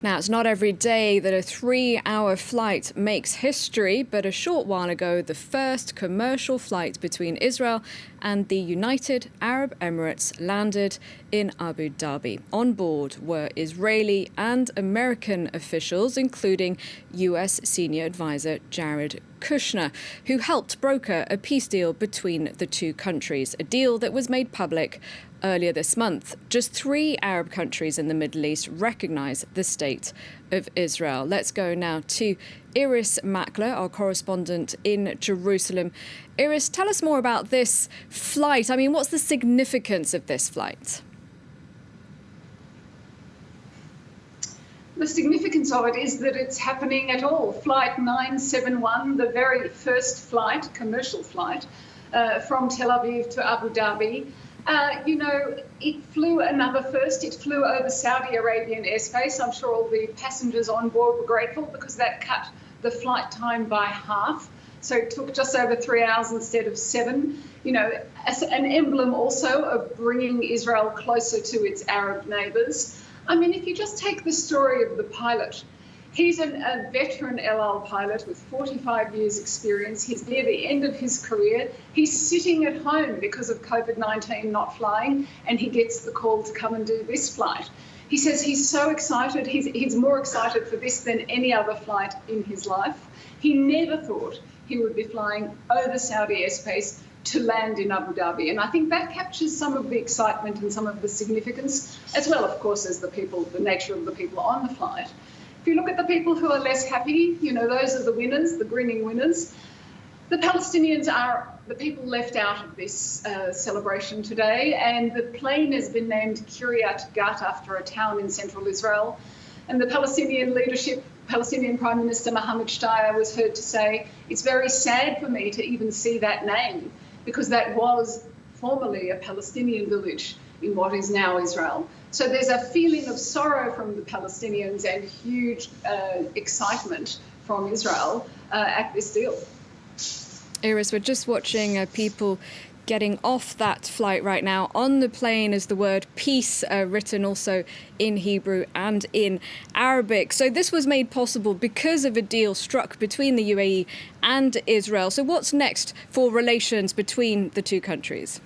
Now, it's not every day that a 3-hour flight makes history, but a short while ago, the first commercial flight between Israel and the United Arab Emirates landed in Abu Dhabi. On board were Israeli and American officials, including US Senior Advisor Jared Kushner, who helped broker a peace deal between the two countries, a deal that was made public earlier this month. Just 3 Arab countries in the Middle East recognise the state of Israel. Let's go now to Irris Makler, our correspondent in Jerusalem. Irris, tell us more about this flight. I mean, what's the significance of this flight? The significance of it is that it's happening at all. Flight 971, the very first flight, commercial flight, from Tel Aviv to Abu Dhabi. It flew another first. It flew over Saudi Arabian airspace. I'm sure all the passengers on board were grateful because that cut the flight time by half. So it took just over 3 hours instead of 7. As an emblem also of bringing Israel closer to its Arab neighbours. I mean, if you just take the story of the pilot, he's a veteran El Al pilot with 45 years experience. He's near the end of his career. He's sitting at home because of COVID-19 not flying, and he gets the call to come and do this flight. He says he's so excited. He's more excited for this than any other flight in his life. He never thought he would be flying over Saudi airspace to land in Abu Dhabi. And I think that captures some of the excitement and some of the significance, as well, of course, as the nature of the people on the flight. If you look at the people who are less happy, those are the winners, the grinning winners. The Palestinians are the people left out of this celebration today, and the plane has been named Kiryat Gat after a town in central Israel. And the Palestinian leadership, Palestinian Prime Minister Mohammed Shtayyeh was heard to say, "It's very sad for me to even see that name, because that was formerly a Palestinian village in what is now Israel." So there's a feeling of sorrow from the Palestinians and huge excitement from Israel at this deal. Irris, we're just watching people getting off that flight right now. On the plane is the word peace written also in Hebrew and in Arabic. So this was made possible because of a deal struck between the UAE and Israel. So what's next for relations between the two countries?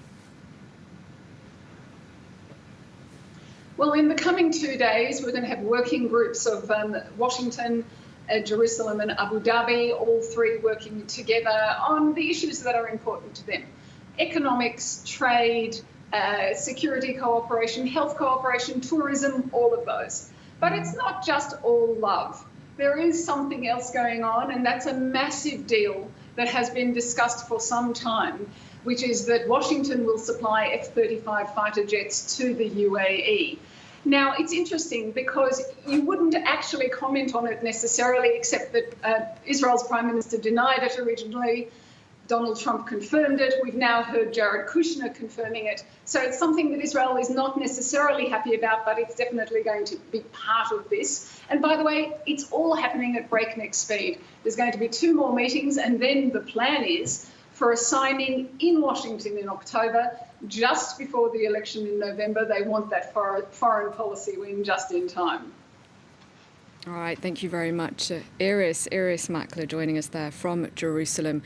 Well, in the coming 2 days, we're going to have working groups of Washington, Jerusalem and Abu Dhabi, all three working together on the issues that are important to them. Economics, trade, security cooperation, health cooperation, tourism, all of those. But it's not just all love. There is something else going on, and that's a massive deal that has been discussed for some time, which is that Washington will supply F-35 fighter jets to the UAE. Now, it's interesting because you wouldn't actually comment on it necessarily, except that Israel's Prime Minister denied it originally. Donald Trump confirmed it. We've now heard Jared Kushner confirming it. So it's something that Israel is not necessarily happy about, but it's definitely going to be part of this. And by the way, it's all happening at breakneck speed. There's going to be 2 more meetings, and then the plan is for a signing in Washington in October, just before the election in November. They want that foreign policy win just in time. All right, thank you very much, Irris Makler, joining us there from Jerusalem.